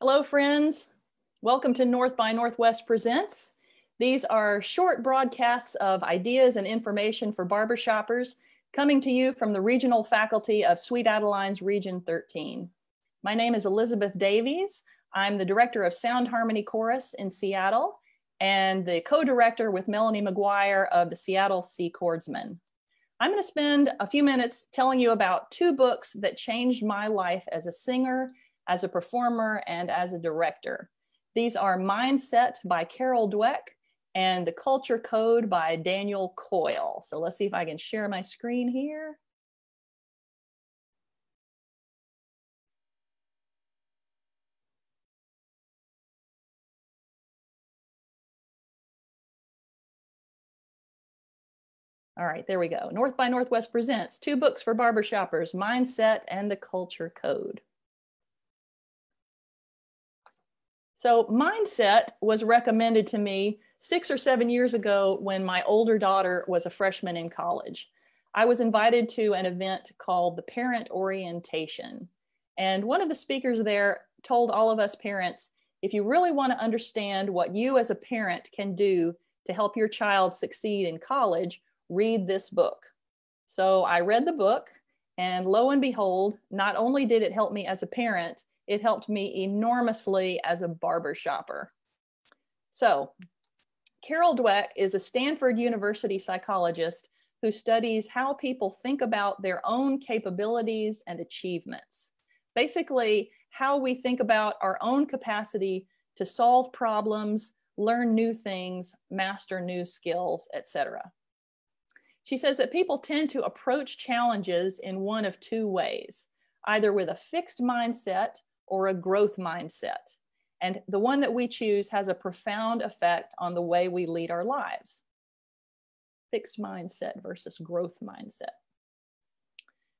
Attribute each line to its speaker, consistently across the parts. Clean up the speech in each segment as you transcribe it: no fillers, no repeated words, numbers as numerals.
Speaker 1: Hello, friends. Welcome to North by Northwest Presents. These are short broadcasts of ideas and information for barbershoppers coming to you from the regional faculty of Sweet Adeline's Region 13. My name is Elizabeth Davies. I'm the director of Sound Harmony Chorus in Seattle and the co-director with Melanie McGuire of the Seattle Sea Chordsmen. I'm going to spend a few minutes telling you about two books that changed my life as a singer, as a performer, and as a director. These are Mindset by Carol Dweck and The Culture Code by Daniel Coyle. So let's see if I can share my screen here. All right, there we go. North by Northwest presents two books for barbershoppers, Mindset and The Culture Code. So Mindset was recommended to me 6 or 7 years ago when my older daughter was a freshman in college. I was invited to an event called the Parent Orientation. And one of the speakers there told all of us parents, if you really want to understand what you as a parent can do to help your child succeed in college, read this book. So I read the book, and lo and behold, not only did it help me as a parent, it helped me enormously as a barbershopper. So Carol Dweck is a Stanford University psychologist who studies how people think about their own capabilities and achievements. Basically, how we think about our own capacity to solve problems, learn new things, master new skills, etc. She says that people tend to approach challenges in one of two ways, either with a fixed mindset or a growth mindset. And the one that we choose has a profound effect on the way we lead our lives. Fixed mindset versus growth mindset.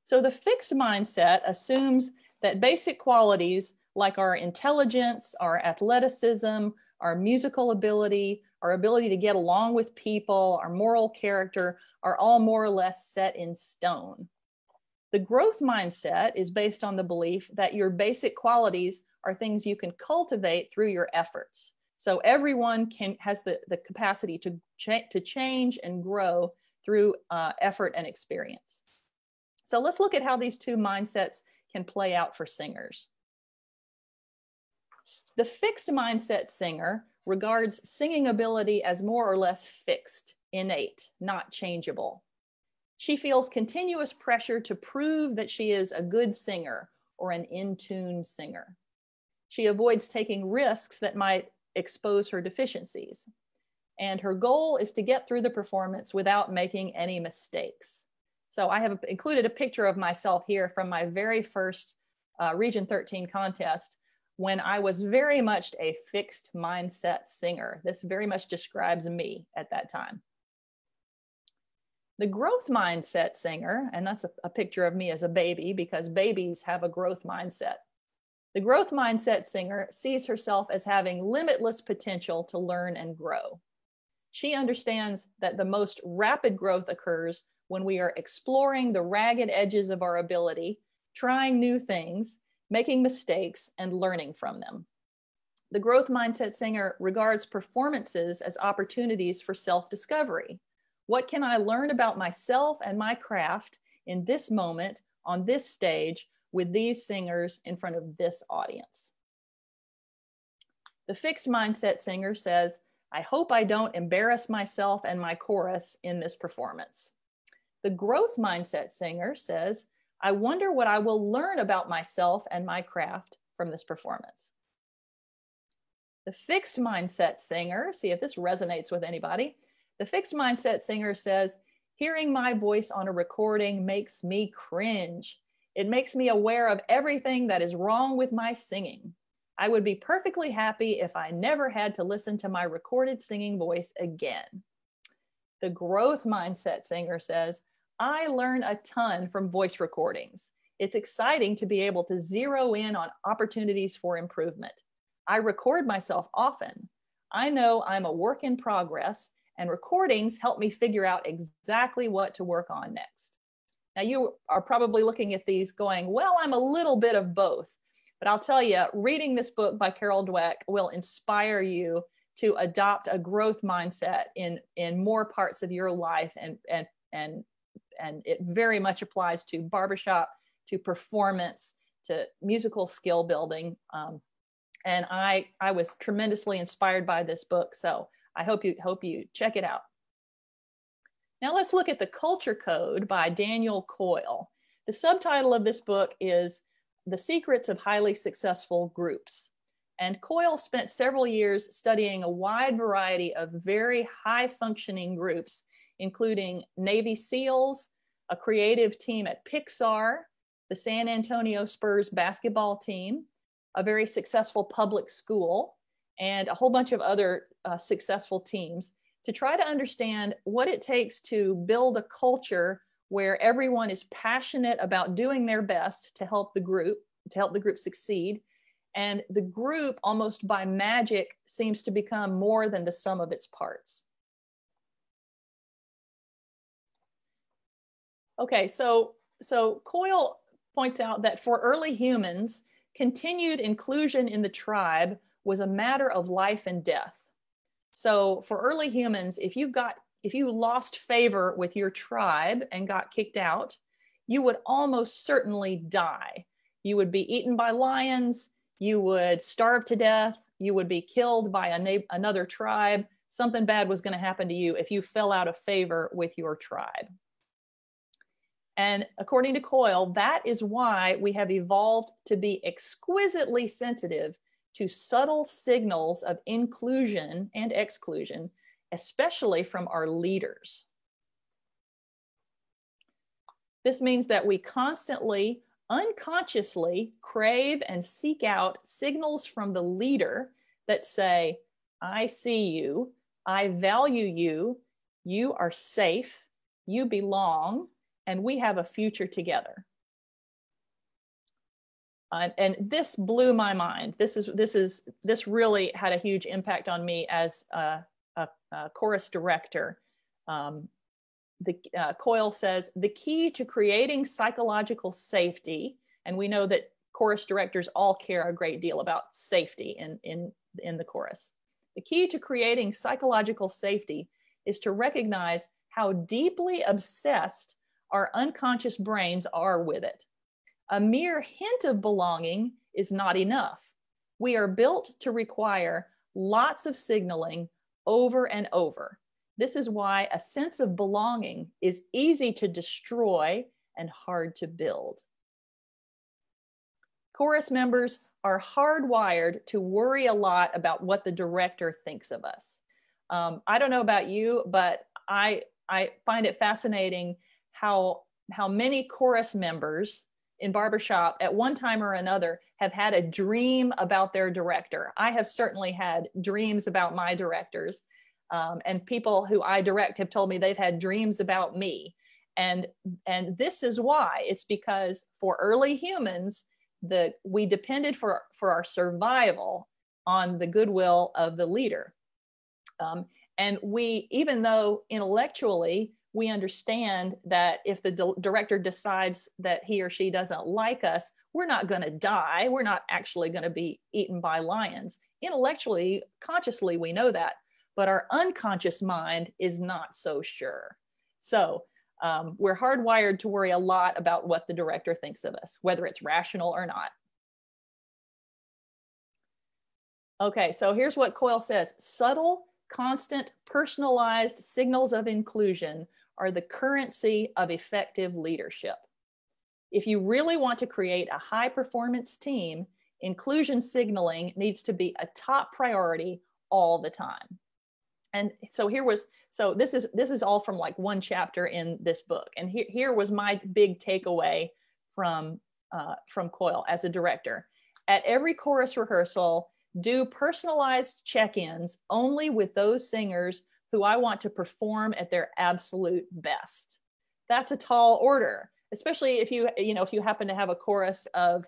Speaker 1: So the fixed mindset assumes that basic qualities like our intelligence, our athleticism, our musical ability, our ability to get along with people, our moral character are all more or less set in stone. The growth mindset is based on the belief that your basic qualities are things you can cultivate through your efforts. So everyone has the capacity to change and grow through effort and experience. So let's look at how these two mindsets can play out for singers. The fixed mindset singer regards singing ability as more or less fixed, innate, not changeable. She feels continuous pressure to prove that she is a good singer or an in-tune singer. She avoids taking risks that might expose her deficiencies. And her goal is to get through the performance without making any mistakes. So I have included a picture of myself here from my very first Region 13 contest when I was very much a fixed mindset singer. This very much describes me at that time. The growth mindset singer, and that's a picture of me as a baby because babies have a growth mindset. The growth mindset singer sees herself as having limitless potential to learn and grow. She understands that the most rapid growth occurs when we are exploring the ragged edges of our ability, trying new things, making mistakes, and learning from them. The growth mindset singer regards performances as opportunities for self-discovery. What can I learn about myself and my craft in this moment, on this stage, with these singers in front of this audience? The fixed mindset singer says, I hope I don't embarrass myself and my chorus in this performance. The growth mindset singer says, I wonder what I will learn about myself and my craft from this performance. The fixed mindset singer, see if this resonates with anybody. The fixed mindset singer says, hearing my voice on a recording makes me cringe. It makes me aware of everything that is wrong with my singing. I would be perfectly happy if I never had to listen to my recorded singing voice again. The growth mindset singer says, I learn a ton from voice recordings. It's exciting to be able to zero in on opportunities for improvement. I record myself often. I know I'm a work in progress, and recordings help me figure out exactly what to work on next. Now you are probably looking at these going, well, I'm a little bit of both. But I'll tell you, reading this book by Carol Dweck will inspire you to adopt a growth mindset in more parts of your life, and it very much applies to barbershop, to performance, to musical skill building. And I was tremendously inspired by this book, so I hope you check it out. Now let's look at The Culture Code by Daniel Coyle. The subtitle of this book is The Secrets of Highly Successful Groups. And Coyle spent several years studying a wide variety of very high functioning groups, including Navy SEALs, a creative team at Pixar, the San Antonio Spurs basketball team, a very successful public school, and a whole bunch of other successful teams, to try to understand what it takes to build a culture where everyone is passionate about doing their best to help the group succeed. And the group, almost by magic, seems to become more than the sum of its parts. Okay, so Coyle points out that for early humans, continued inclusion in the tribe was a matter of life and death. So for early humans, if you lost favor with your tribe and got kicked out, you would almost certainly die. You would be eaten by lions, you would starve to death, you would be killed by another tribe. Something bad was going to happen to you if you fell out of favor with your tribe. And according to Coyle, that is why we have evolved to be exquisitely sensitive to subtle signals of inclusion and exclusion, especially from our leaders. This means that we constantly, unconsciously crave and seek out signals from the leader that say, I see you, I value you, you are safe, you belong, and we have a future together. And this blew my mind. This really had a huge impact on me as a chorus director. Coyle says, the key to creating psychological safety, and we know that chorus directors all care a great deal about safety in the chorus. The key to creating psychological safety is to recognize how deeply obsessed our unconscious brains are with it. A mere hint of belonging is not enough. We are built to require lots of signaling over and over. This is why a sense of belonging is easy to destroy and hard to build. Chorus members are hardwired to worry a lot about what the director thinks of us. I don't know about you, but I find it fascinating how many chorus members in barbershop at one time or another have had a dream about their director. I have certainly had dreams about my directors, and people who I direct have told me they've had dreams about me. And this is why. It's because for early humans, we depended for our survival on the goodwill of the leader. And even though intellectually we understand that if the director decides that he or she doesn't like us, we're not going to die. We're not actually going to be eaten by lions. Intellectually, consciously, we know that, but our unconscious mind is not so sure. So we're hardwired to worry a lot about what the director thinks of us, whether it's rational or not. Okay, so here's what Coyle says. Subtle, constant, personalized signals of inclusion are the currency of effective leadership. If you really want to create a high performance team, inclusion signaling needs to be a top priority all the time. And so this is all from like one chapter in this book. And here was my big takeaway from Coyle as a director. At every chorus rehearsal, do personalized check-ins only with those singers who I want to perform at their absolute best. That's a tall order, especially if you happen to have a chorus of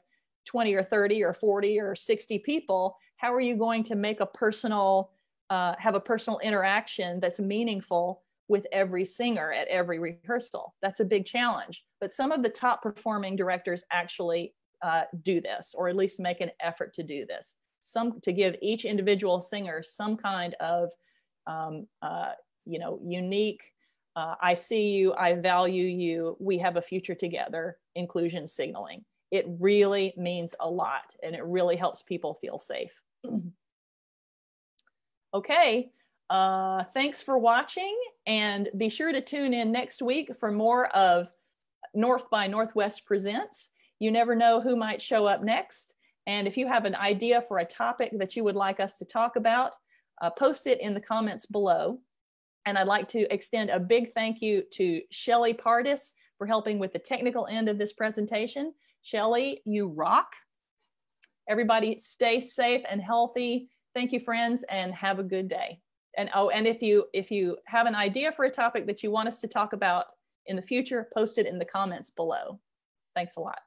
Speaker 1: 20 or 30 or 40 or 60 people. How are you going to make have a personal interaction that's meaningful with every singer at every rehearsal? That's a big challenge. But some of the top performing directors actually do this, or at least make an effort to do this. To give each individual singer some kind of, unique, I see you, I value you, we have a future together inclusion signaling. It really means a lot, and it really helps people feel safe. Okay, thanks for watching, and be sure to tune in next week for more of North by Northwest Presents. You never know who might show up next. And if you have an idea for a topic that you would like us to talk about, post it in the comments below. And I'd like to extend a big thank you to Shelley Pardis for helping with the technical end of this presentation. Shelley, you rock. Everybody stay safe and healthy. Thank you, friends, and have a good day. And oh, and if you have an idea for a topic that you want us to talk about in the future, post it in the comments below. Thanks a lot.